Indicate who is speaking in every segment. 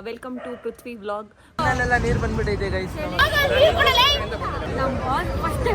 Speaker 1: Welcome to Prithvi vlog.
Speaker 2: ನಾನೆಲ್ಲ ನೀರು ಬಂದ್ಬಿಟ್ಟಿದೆ ಗೈಸ್.
Speaker 1: ನಮ್ಮ ಬಾಸ್ ಫಸ್ಟ್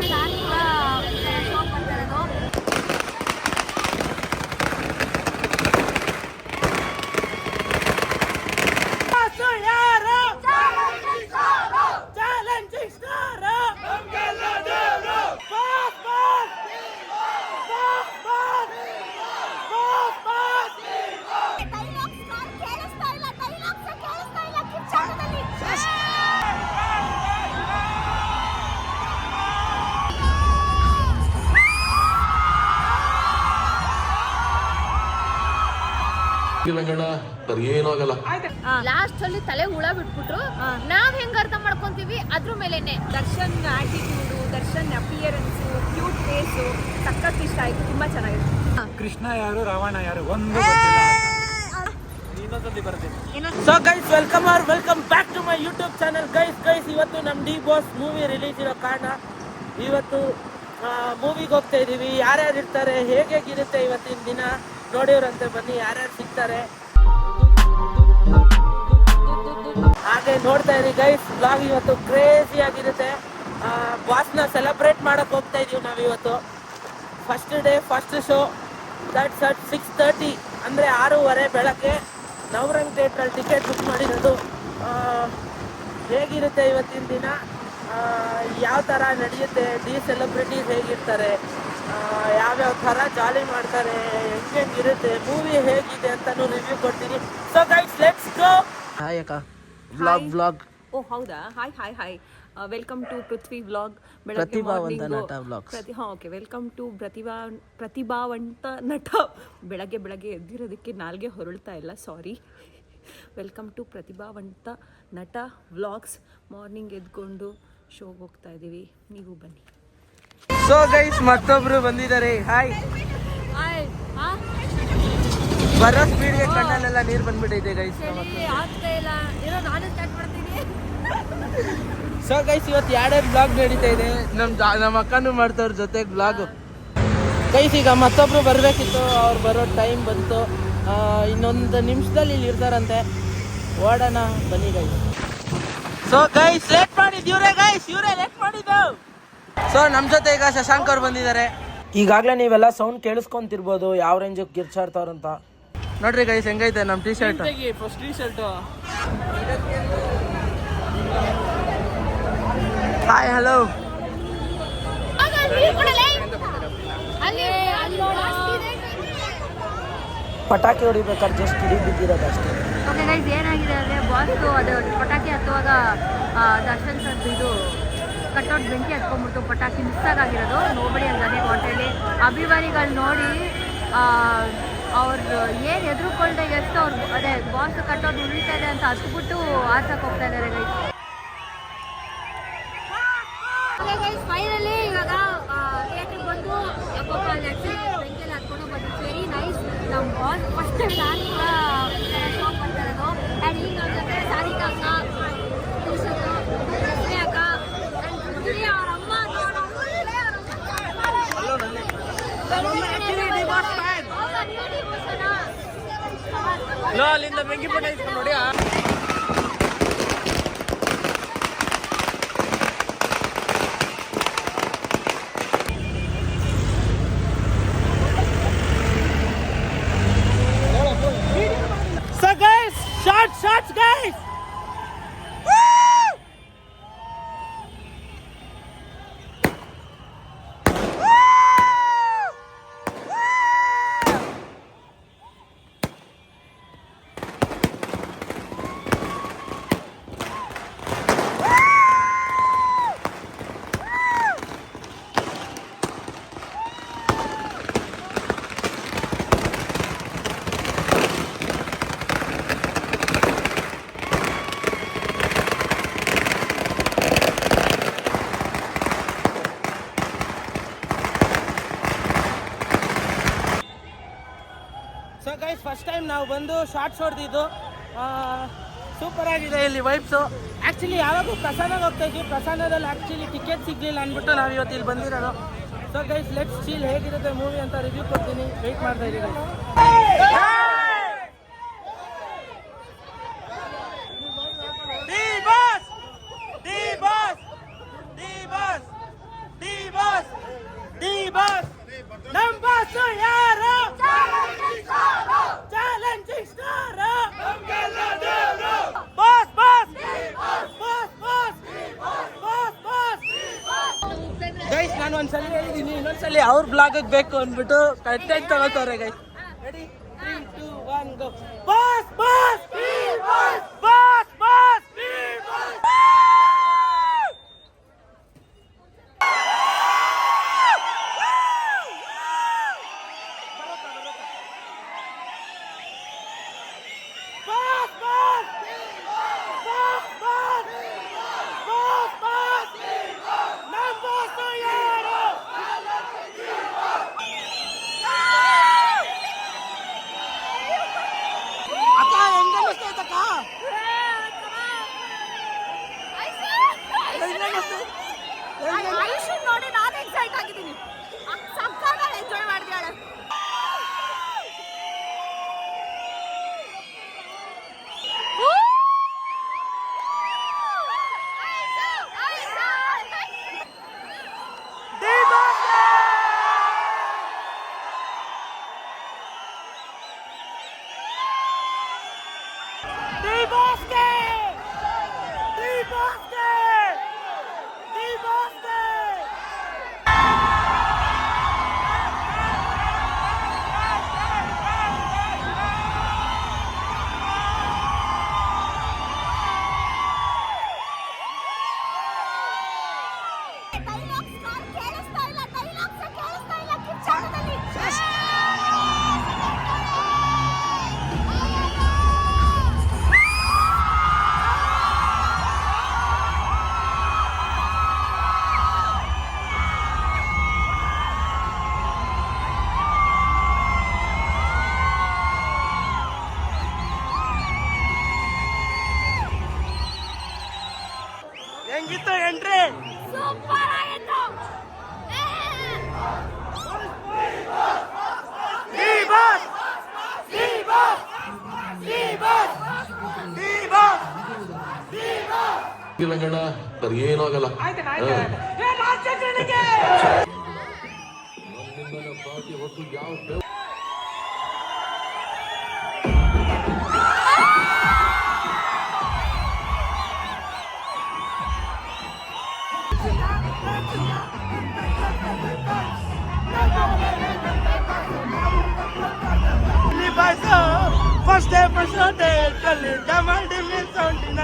Speaker 1: ಲಾಸ್ಟ್ ಅಲ್ಲಿ ತಲೆ ಹುಳ ಬಿಟ್ಬಿಟ್ರು. ನಾವ್ ಹೆಂಗ್ ಅರ್ಥ ಮಾಡ್ಕೊಂತೀವಿ ಅದ್ರ ಮೇಲೆನೆ. Darshan attitude, Darshan appearance, cute face ಸಖತ್ ಇಷ್ಟ ಆಯ್ತು. ತುಂಬಾ ಚೆನ್ನಾಗಿದೆ.
Speaker 3: ಕೃಷ್ಣ ಯಾರು ರಾವಣ ಯಾರು ಒಂದು
Speaker 2: so guys welcome back to my YouTube channel. Guys ಇವತ್ತು ನಮ್ಮ ಡಿ ಬಾಸ್ ಮೂವಿ ರಿಲೀಸ್ ಇರೋ ಕಾರಣ ಇವತ್ತು ಮೂವಿಗೆ ಹೋಗ್ತಾ ಇದೀವಿ. ಯಾರ್ಯಾರು ಇರ್ತಾರೆ, ಹೇಗಿರುತ್ತೆ ಇವತ್ತಿನ ದಿನ ನೋಡಿವ್ರಂತೆ, ಬನ್ನಿ ಯಾರ್ಯಾರು ಸಿಗ್ತಾರೆ ಹಾಗೆ ನೋಡ್ತಾ ಇರಿ ಗೈಸ್. ಬ್ಲಾಗ್ ಇವತ್ತು ಕ್ರೇಜಿ ಆಗಿರುತ್ತೆ. ಬಾಸ್ನ ಸೆಲೆಬ್ರೇಟ್ ಮಾಡಕ್ ಹೋಗ್ತಾ ಇದೀವಿ ನಾವು ಇವತ್ತು. First day first show that's at 6:30 ಅಂದರೆ 6:30 ಬೆಳಗ್ಗೆ ನವರಂಗ್ ಥಿಯೇಟ್ರಲ್ಲಿ ಟಿಕೆಟ್ ಬುಕ್ ಮಾಡಿರೋದು. ಹೇಗಿರುತ್ತೆ ಇವತ್ತಿನ ದಿನ, ಯಾವ ಥರ ನಡೆಯುತ್ತೆ, ಡಿ ಸೆಲೆಬ್ರಿಟೀಸ್ ಹೇಗಿರ್ತಾರೆ, ಯಾವ್ಯಾವ ಥರ ಜಾಲಿ ಮಾಡ್ತಾರೆ, ಹೆಂಗಿರುತ್ತೆ ಮೂವಿ ಹೇಗಿದೆ ಅಂತಲೂ ರಿವ್ಯೂ ಕೊಡ್ತೀನಿ. So guys let's go. Hi ಅಕ್ಕ, ವ್ಲಾಗ್.
Speaker 1: ಓ ಹೌದಾ, hi welcome to Prithvi vlog.
Speaker 2: ಪ್ರತಿಭಾವಂತ ನಟ ವ್ಲಾಗ್ಸ್.
Speaker 1: ಓಕೆ, ವೆಲ್ಕಮ್ ಟು ಪ್ರತಿಭಾವಂತ ನಟ. ಬೆಳಗ್ಗೆ ಎದ್ದಿರೋದಕ್ಕೆ ನಾಲ್ಗೆ ಹೊರಳ್ತಾ ಇಲ್ಲ, ಸಾರಿ. ವೆಲ್ಕಮ್ ಟು ಪ್ರತಿಭಾವಂತ ನಟ ವ್ಲಾಗ್ಸ್. ಮಾರ್ನಿಂಗ್ ಎದ್ಕೊಂಡು ಶೋಗೆ ಹೋಗ್ತಾ ಇದ್ದೀವಿ, ನೀವು ಬನ್ನಿ.
Speaker 2: ಸೊ ಗೈಸ್ ಮತ್ತೊಬ್ರು ಬಂದಿದ್ದಾರೆ. ಹಾಯ್. ಬರೋ ಸ್ಪೀಡ್ಗೆ ಕಣ್ಣಲ್ಲೆಲ್ಲ ನೀರು ಬಂದ್ಬಿಟ್ಟಿದೆ ಗೈಸ್. ಸೊ ಗೈಸ್ ಇವತ್ತು ಎರಡೇ ಬ್ಲಾಗ್ ನಡೀತಾ ಇದೆ. ನಮ್ಮ ಅಕ್ಕನೂ ಮಾಡ್ತವ್ರ ಜೊತೆಗೆ ಬ್ಲಾಗ್. ಗೈಸ್ ಈಗ ಮತ್ತೊಬ್ರು ಬರಬೇಕಿತ್ತು, ಅವ್ರು ಬರೋ ಟೈಮ್ ಬಂತು. ಇನ್ನೊಂದು ನಿಮಿಷದಲ್ಲಿ ಇಲ್ಲಿ ಇರ್ತಾರಂತೆ, ಓಡೋಣ ಬನ್ನಿ ಗೈಸ್. ಸೊ ಗೈಸ್ ಲೇಟ್ ಇವ್ರೆ ಲೇಟ್ ಮಾಡಿದ್ದು. ಸೊ ನಮ್ಮ ಜೊತೆ ಈಗ ಶಶಾಂಕ್ ಅವ್ರು ಬಂದಿದ್ದಾರೆ. ಈಗಾಗಲೇ ನೀವೆಲ್ಲ ಸೌಂಡ್ ಕೇಳಿಸ್ಕೊಂತಿರ್ಬೋದು ಯಾವ ರೇಂಜಿಗೆ ಗಿರ್ಚಾಡ್ತಾರಂತ. ನೋಡ್ರಿ ಗೈಸ್ ಹೆಂಗೈತೆ ನಮ್ಮ T shirt.
Speaker 3: First T shirt.
Speaker 2: Hi hello. ಪಟಾಕಿ ಹೊಡಿಬೇಕಾದ್ರೆ ಜಸ್ಟ್ ಹಿಡಿ ಬಿದ್ದಿರೋದು ಅಷ್ಟೇ.
Speaker 1: ಓಕೆ ಗೈಸ್, ಏನಾಗಿದೆ ಅಂದರೆ ಬಾಸ್ದು ಅದು ಪಟಾಕಿ ಹತ್ತುವಾಗ ದರ್ಶನ್ ಸರ್ದು ಇದು ಕಟ್ಔಟ್ ಬೆಂಕಿ ಹತ್ಕೊಂಡ್ಬಿಟ್ಟು ಪಟಾಕಿ ಮಿಸ್ ಆಗಿರೋದು. ನೋಬಡಿ ಅಂದರೆ ಹೋಟೆಲಿ ಅಭಿಮಾನಿಗಳು ನೋಡಿ ಅವ್ರು ಏನು ಎದುರುಕೊಳ್ದೆ ಎಷ್ಟು ಅವ್ರು ಅದೇ ಬಾಸ್ ಕಟ್ಔಟ್ ಉಳಿತಾ ಇದೆ ಅಂತ ಹತ್ಬಿಟ್ಟು ಆಚಕ್ಕೆ ಹೋಗ್ತಾ ಇದ್ದಾರೆ ಗೈಸ್. ಓಕೆ ಗೈಸ್, ಫೈನಲಿ ಇವಾಗ ಥಿಯೇಟ್ರಿಗೆ ಬಂದು ಬೆಂಕಿಯಲ್ಲಿ ಹತ್ಕೊಂಡು ಬಂದು ವೆರಿ ನೈಸ್. ನಮ್ಮ ಬಾಸ್ ಫಸ್ಟ್ ನಾನು ಶೋ ಮಾಡ್ತಾ ಇರೋದು. ಆ್ಯಂಡ್ ಈಗ ನಮ್ಮ ಜೊತೆ ಸಾರಿಕಾ ಅಕ್ಕ, ಅಕ್ಕ, ಅವ್ರ ಅಮ್ಮ
Speaker 2: ಅಲ್ಲಿಂದ ಬೆಂಕಿ ಪಟ ಇಸ್ಕೊಂಡು ನೋಡಿ. So guys, shots guys. So guys first time ನಾವು ಬಂದು ಶಾರ್ಟ್ಸ್ ಹೊಡೆದಿದ್ದು. ಸೂಪರ್ ಆಗಿದೆ ಇಲ್ಲಿ ವೈಬ್ಸು. ಆ್ಯಕ್ಚುಲಿ ಯಾವಾಗೂ ಪ್ರಸಾದಕ್ಕೆ ಹೋಗ್ತಾ ಇದ್ವಿ, ಪ್ರಸಾದದಲ್ಲಿ ಆ್ಯಕ್ಚುಲಿ ಟಿಕೆಟ್ ಸಿಗಲಿಲ್ಲ ಅಂದ್ಬಿಟ್ಟು ನಾವು ಇವತ್ತು ಇಲ್ಲಿ ಬಂದಿರೋದು. ಸೊ ಗೈಸ್ ಲೆಟ್ಸ್ ಚೀಲ್ ಹೇಗಿರುತ್ತೆ ಮೂವಿ ಅಂತ ರಿವ್ಯೂ ಕೊಡ್ತೀನಿ, ವೆಯ್ಟ್ ಮಾಡ್ತಾ ಇದ್ದೀವಿ. ಫೈನಲಿ ಅವ್ರ ಬ್ಲಾಗ್ ಬೇಕು ಅಂದ್ಬಿಟ್ಟು ಕಂಟೆಂಟ್ ತಗೋತಾರೆ guys. Ready 3 2 1 go. Boss boss boss boss boss
Speaker 1: ನೋಡಿ ನಾನು ಎಕ್ಸೈಟ್ ಆಗಿದ್ದೀನಿ. ಸಕ್ಕತ್ತಾಗಿ ಎಂಜಾಯ್ ಮಾಡ್ತಿದ್ದಾಳೆ.
Speaker 2: ಹೆಂಗಿತ್ತು ಎಂಟ್ರಿ?
Speaker 1: ಸೂಪರ್ ಆಗಿತ್ತು.
Speaker 4: ಗಣ ಏನೂ ಆಗಲ್ಲ. ಹೊತ್ತು ಯಾವ
Speaker 2: First day, tell you, Damal Dimil sounding.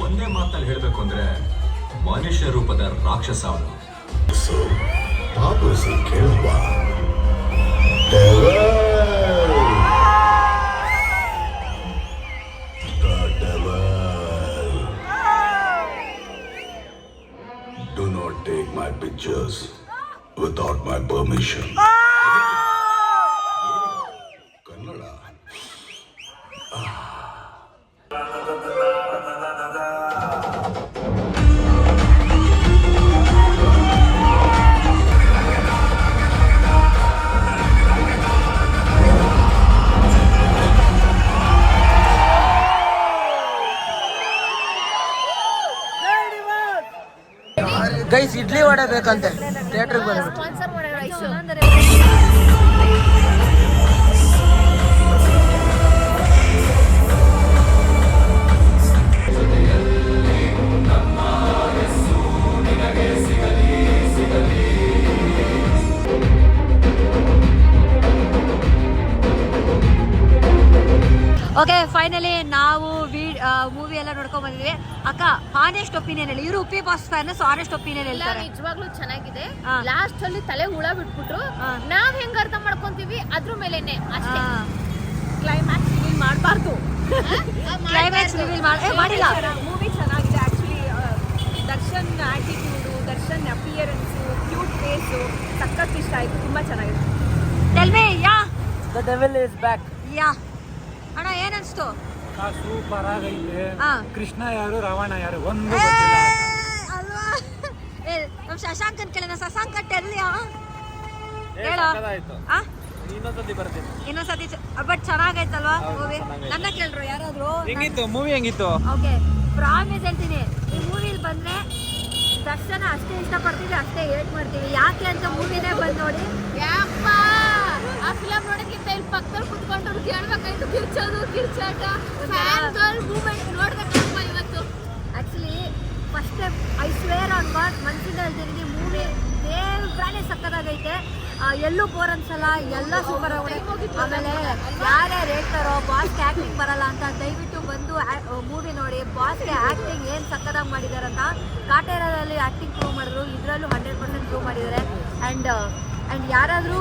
Speaker 5: ಒಂದೇ ಮಾತಲ್ಲಿ ಹೇಳ್ಬೇಕು ಅಂದ್ರೆ ಮನುಷ್ಯ ರೂಪದ ರಾಕ್ಷಸ ಅವನು.
Speaker 4: Do not take my pictures without my permission. Kannada.
Speaker 2: Guys idli vada ಬೇಕಂತೆ ಥಿಯೇಟರ್ಗೆ ಬಂದು.
Speaker 1: ಸ್ಪಾನ್ಸರ್ ಮಾಡೋಣ ಐಶು.
Speaker 6: ಓಕೆ ಫೈನಲಿ ನಾವು ಮೂವಿ ಎಲ್ಲ ನೋಡ್ಕೊಂಡ್ ಬಂದಿದ್ವಿ. ಅಕ್ಕ ಆನೆಸ್ಟ್ ಒಪಿನಿಯನ್ ಹೇಳಿ. ಇವರು Uppi boss fan, so honest opinion ಹೇಳ್ತಾರೆ.
Speaker 1: ನಿಜವಾಗ್ಲೂ ಚೆನ್ನಾಗಿದೆ. ಲಾಸ್ಟ್ ಅಲ್ಲಿ ತಲೆ ಹುಳ ಬಿಟ್ಬಿಟ್ರು. ನಾವ್ ಹೆಂಗ್ ಅರ್ಥ ಮಾಡ್ಕೊಂತೀವಿ ಅದ್ರ ಮೇಲೆನೆ ಅಷ್ಟೇ. ಕ್ಲೈಮ್ಯಾಕ್ಸ್ ರಿವೀಲ್ ಮಾಡಬಾರ್ದು.
Speaker 6: ಕ್ಲೈಮ್ಯಾಕ್ಸ್ ರಿವೀಲ್ ಮಾಡಿಲ್ಲ.
Speaker 1: ಮೂವಿ ಚೆನ್ನಾಗಿದೆ actually. Darshan attitude, Darshan appearance, cute face ಸಖತ್ ಇಷ್ಟ ಆಯಿತು. ತುಂಬ ಚೆನ್ನಾಗಿದೆ.
Speaker 6: Tell me ya
Speaker 2: the devil is back.
Speaker 6: Ya ಅಣ್ಣ ಏನನ್ಸ್ತು?
Speaker 3: ಸೂಪರ್ ಆಗೈತೆ.
Speaker 6: ಹಾ.
Speaker 3: ಕೃಷ್ಣ ಯಾರು ರಾವಣ ಯಾರು ಒಂದು
Speaker 6: ಏ,
Speaker 3: ಗೊತ್ತಿಲ್ಲ.
Speaker 6: ಅಲ್ವಾ ನಮ್ಮ ಶಶಾಂಕನ್ ಕೇಳಿದ ಶಶಾಂಕ ಟೆಲ್ ಯಾ ಹೇಳೋ. ಆ? ಇನ್ನೊಂದ್ಸತಿ ಬಟ್ ಚೆನ್ನಾಗೈತಲ್ವಾ ಮೂವಿ? ನನ್ನ ಕೇಳ್ರು ಯಾರಾದ್ರು.
Speaker 3: ಹೆಂಗಿತ್ತು ಮೂವಿ? ಹೆಂಗಿತ್ತು?
Speaker 6: ಓಕೆ, ಪ್ರಾಮಿಸ್ ಹೇಳ್ತೀನಿ, ಈ ಮೂವಿಲಿ ಬಂದ್ರೆ ದರ್ಶನ ಅಷ್ಟೇ ಇಷ್ಟಪಡ್ತೀವಿ, ಅಷ್ಟೇ ಹೇಟ್ ಮಾಡ್ತೀವಿ. ಯಾಕೆ ಅಂತ ಮೂವಿನೇ ಬಂದು ನೋಡಿ.
Speaker 7: ಯಪ್ಪ ಆ ಫಿಲಮ್ ನೋಡೋಕ್ಕಿಂತ ಇಲ್ಲಿ ಪಕ್ಕದಲ್ಲಿ ಕುತ್ಕೊಂಡು ಕೇಳ್ಬೇಕಾಯ್ತು. ಕಿರ್ಚೋದು ಕಿರ್ಚಾಟ ಫ್ಯಾನ್ ಗರ್ಲ್ ಮೂಮೆಂಟ್ ನೋಡ್ಬೇಕಪ್ಪ ಇವತ್ತು.
Speaker 6: Actually first time I swear on God ಮನ್ಸಿಂದ ಹೇಳ್ತೀನಿ, ಮೂವಿ ದೇವ್ರಾನೇ ಸಕ್ಕತ್ತಾಗೈತೆ. ಎಲ್ಲೂ ಬೋರ್ ಅನ್ಸಲ್ಲ, ಎಲ್ಲ ಸೂಪರ್ ಆಗಿದೆ. ಆಮೇಲೆ ಯಾರ್ಯಾರು ಹೇಳ್ತಾರೋ ಬಾಸ್ಗೆ ಆ್ಯಕ್ಟಿಂಗ್ ಬರಲ್ಲ ಅಂತ ದಯವಿಟ್ಟು ಬಂದು ಮೂವಿ ನೋಡಿ. ಬಾಸ್ಗೆ ಆ್ಯಕ್ಟಿಂಗ್ ಏನು ಸಕ್ಕತ್ತಾಗಿ ಮಾಡಿದ್ದಾರೆ ಅಂತ. ಕಾಟೇರದಲ್ಲಿ ಆ್ಯಕ್ಟಿಂಗ್ ಪ್ರೂವ್ ಮಾಡಿದ್ರು, ಇದರಲ್ಲೂ 100% ಪ್ರೂವ್ ಮಾಡಿದ್ದಾರೆ. ಆ್ಯಂಡ್ ಯಾರಾದರೂ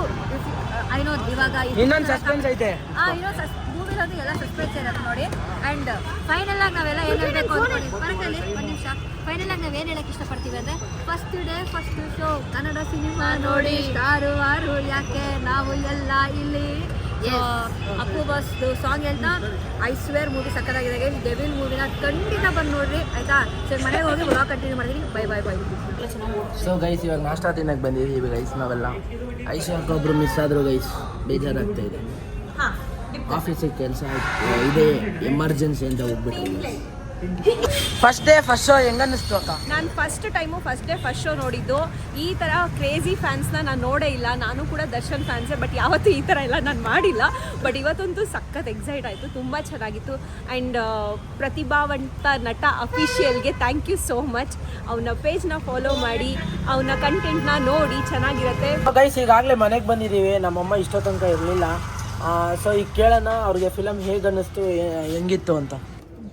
Speaker 6: ಐನೋ ಇವಾಗ
Speaker 2: ಇನ್ನೊಂದು ಸಸ್ಪೆನ್ಸ್ ಐತೆ.
Speaker 6: ಇನ್ನೊಂದು ಮೂವಿಲಂತೂ ಎಲ್ಲ ಸಸ್ಪೆನ್ಸ್ ಇರೋದು ನೋಡಿ. ಆ್ಯಂಡ್ ಫೈನಲ್ ಆಗಿ ನಾವೆಲ್ಲ ಏನು ಹೇಳಬೇಕು ಅಂದ್ಕೊಂಡು ಬರಕಲ್ಲಿ ಒಂದು ನಿಮಿಷ. ಫೈನಲ್ ಆಗಿ ನಾವೇನು ಹೇಳಕ್ಕೆ ಇಷ್ಟಪಡ್ತೀವಿ ಅಂದರೆ, first day first show Kannada cinema ನೋಡಿ ಸ್ಟಾರು ವಾರು ಯಾಕೆ ನಾವು ಎಲ್ಲ ಇಲ್ಲಿ. ಅಪ್ಪು ಬಾಸ್ದು ಸಾಂಗ್ ಹೇಳ್ತಾ ಐ ಸ್ವೇರ್ ಮೂವಿ ಸಕ್ಕತ್ತಾಗಿದೆ. ಡೆವಿಲ್ ಮೂವಿನ ಖಂಡಿತ ಬಂದು ನೋಡ್ರಿ ಆಯ್ತಾ. ಸರಿ, ಮನೆಗೆ ಹೋಗಿ ಬ್ಲಾಗ್ ಕಂಟಿನ್ಯೂ ಮಾಡ್ತೀನಿ. Bye bye bye.
Speaker 2: So guys, ಇವಾಗ ನಾಷ್ಟಾ ತಿನ್ನಕ್ಕೆ ಬಂದಿದ್ದೀವಿ ಗೈಸ್ ನಾವೆಲ್ಲ. ಐಶ್ವರ್ಯ ಒಬ್ರು ಮಿಸ್ ಆದರು ಗೈಸ್, ಬೇಜಾರಾಗ್ತಾ ಇದೆ. ಆಫೀಸಿಗೆ ಕೆಲಸ ಇದೆ, ಎಮರ್ಜೆನ್ಸಿ ಅಂತ ಹೋಗ್ಬಿಟ್ರು. ಫಸ್ಟ್ ಡೇ ಫಸ್ಟ್ ಶೋ ಹೆಂಗನ್ನಿಸ್ತು ಅಕ್ಕ?
Speaker 1: ನಾನು ಫಸ್ಟ್ ಡೇ ಫಸ್ಟ್ ಶೋ ನೋಡಿದ್ದು. ಈ ಥರ ಕ್ರೇಜಿ ಫ್ಯಾನ್ಸ್ನ ನಾನು ನೋಡೇ ಇಲ್ಲ. ನಾನು ಕೂಡ ದರ್ಶನ್ ಫ್ಯಾನ್ಸೇ, ಬಟ್ ಯಾವತ್ತೂ ಈ ಥರ ಎಲ್ಲ ನಾನು ಮಾಡಿಲ್ಲ. ಬಟ್ ಇವತ್ತಂತೂ ಸಖತ್ ಎಕ್ಸೈಟ್ ಆಯಿತು, ತುಂಬ ಚೆನ್ನಾಗಿತ್ತು. ಆ್ಯಂಡ್ ಪ್ರತಿಭಾವಂತ ನಟ ಅಫಿಷಿಯಲ್ಗೆ ಥ್ಯಾಂಕ್ ಯು ಸೋ ಮಚ್. ಅವನ ಪೇಜ್ನ ಫಾಲೋ ಮಾಡಿ, ಅವನ ಕಂಟೆಂಟ್ನ ನೋಡಿ, ಚೆನ್ನಾಗಿರುತ್ತೆ.
Speaker 2: ಗೈಸ್, ಈಗಾಗಲೇ ಮನೆಗೆ ಬಂದಿದ್ದೀವಿ. ನಮ್ಮಮ್ಮ ಇಷ್ಟೋ ತನಕ ಇರಲಿಲ್ಲ. ಸೊ ಈಗ ಕೇಳೋಣ ಅವ್ರಿಗೆ ಫಿಲಮ್ ಹೇಗೆ ಅನ್ನಿಸ್ತು, ಹೆಂಗಿತ್ತು ಅಂತ.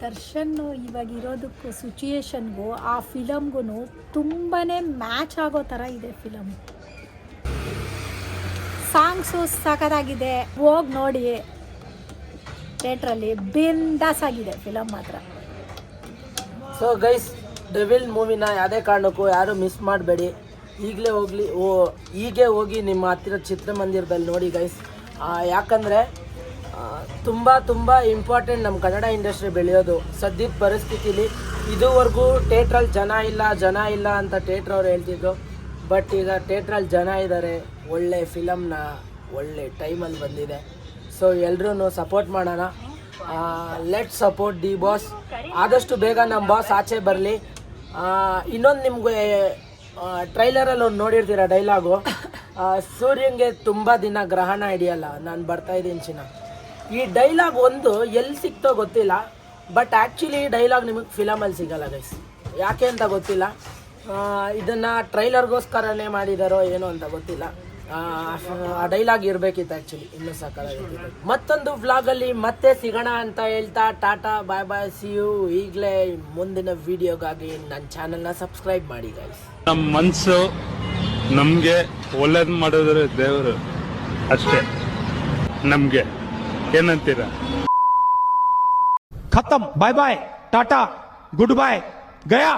Speaker 7: ದರ್ಶನ್ ಇವಾಗ ಇರೋದಕ್ಕೂ ಸಿಚುಯೇಷನ್ಗೂ ಆ ಫಿಲಮ್ಗೂ ತುಂಬಾ ಮ್ಯಾಚ್ ಆಗೋ ಥರ ಇದೆ ಫಿಲಮ್. ಸಾಂಗ್ಸು ಸಖತ್ತಾಗಿದೆ, ಹೋಗಿ ನೋಡಿ ಥಿಯೇಟ್ರಲ್ಲಿ. ಬಿಂದಾಸ್ ಆಗಿದೆ ಫಿಲಮ್ ಮಾತ್ರ.
Speaker 2: ಸೊ ಗೈಸ್, ಡೆವಿಲ್ ಮೂವಿನ ಯಾವುದೇ ಕಾರಣಕ್ಕೂ ಯಾರು ಮಿಸ್ ಮಾಡಬೇಡಿ. ಹೀಗೆ ಹೋಗಿ ನಿಮ್ಮ ಹತ್ತಿರ ಚಿತ್ರಮಂದಿರದಲ್ಲಿ ನೋಡಿ ಗೈಸ್. ಯಾಕಂದರೆ ತುಂಬ ಇಂಪಾರ್ಟೆಂಟ್ ನಮ್ಮ ಕನ್ನಡ ಇಂಡಸ್ಟ್ರಿ ಬೆಳೆಯೋದು. ಸದ್ಯದ ಪರಿಸ್ಥಿತಿಲಿ ಇದುವರೆಗೂ ಥಿಯೇಟ್ರಲ್ಲಿ ಜನ ಇಲ್ಲ ಅಂತ ಥಿಯೇಟ್ರವ್ರು ಹೇಳ್ತಿದ್ರು. ಬಟ್ ಈಗ ಥಿಯೇಟ್ರಲ್ಲಿ ಜನ ಇದ್ದಾರೆ. ಒಳ್ಳೆ ಫಿಲಮ್ನ ಒಳ್ಳೆ ಟೈಮಲ್ಲಿ ಬಂದಿದೆ. ಸೊ ಎಲ್ರೂ ಸಪೋರ್ಟ್ ಮಾಡೋಣ. Let support the boss. ಆದಷ್ಟು ಬೇಗ ನಮ್ಮ ಬಾಸ್ ಆಚೆ ಬರಲಿ. ಇನ್ನೊಂದು ನಿಮಗೆ ಟ್ರೈಲರಲ್ಲಿ ಒಂದು ನೋಡಿರ್ತೀರ ಡೈಲಾಗು, ಸೂರ್ಯಂಗೆ ತುಂಬ ದಿನ ಗ್ರಹಣ ಹಿಡಿಯಲ್ಲ, ನಾನು ಬರ್ತಾಯಿದ್ದೀನಿ ಚಿನ್ನ. ಈ ಡೈಲಾಗ್ ಒಂದು ಎಲ್ಲಿ ಸಿಕ್ತೋ ಗೊತ್ತಿಲ್ಲ, ಬಟ್ ಆ್ಯಕ್ಚುಲಿ ಈ ಡೈಲಾಗ್ ನಿಮಗೆ ಫಿಲಮಲ್ಲಿ ಸಿಗಲ್ಲ ಗೈಸ್. ಯಾಕೆ ಅಂತ ಗೊತ್ತಿಲ್ಲ. ಇದನ್ನು ಟ್ರೈಲರ್ಗೋಸ್ಕರನೇ ಮಾಡಿದಾರೋ ಏನೋ ಅಂತ ಗೊತ್ತಿಲ್ಲ. ಆ ಡೈಲಾಗ್ ಇರಬೇಕಿತ್ತು ಆ್ಯಕ್ಚುಲಿ, ಇನ್ನೂ ಸಾಕಾಗಿತ್ತು. ಮತ್ತೊಂದು ವ್ಲಾಗಲ್ಲಿ ಮತ್ತೆ ಸಿಗೋಣ ಅಂತ ಹೇಳ್ತಾ ಟಾಟಾ ಬಾಯ್ ಬಾಯ್, ಸಿ ಯು. ಈಗಲೇ ಮುಂದಿನ ವಿಡಿಯೋಗಾಗಿ ನನ್ನ ಚಾನಲ್ನ ಸಬ್ಸ್ಕ್ರೈಬ್ ಮಾಡಿ ಗೈಸ್.
Speaker 8: ನಮ್ಮ ಮನಸ್ಸು ನಮಗೆ ಒಳ್ಳೇದು ಮಾಡಿದ್ರೆ ದೇವರು ಅಷ್ಟೇ ನಮಗೆ. ಏನಂತೀರಾ?
Speaker 9: खत्म, bye bye, tata, goodbye, गया.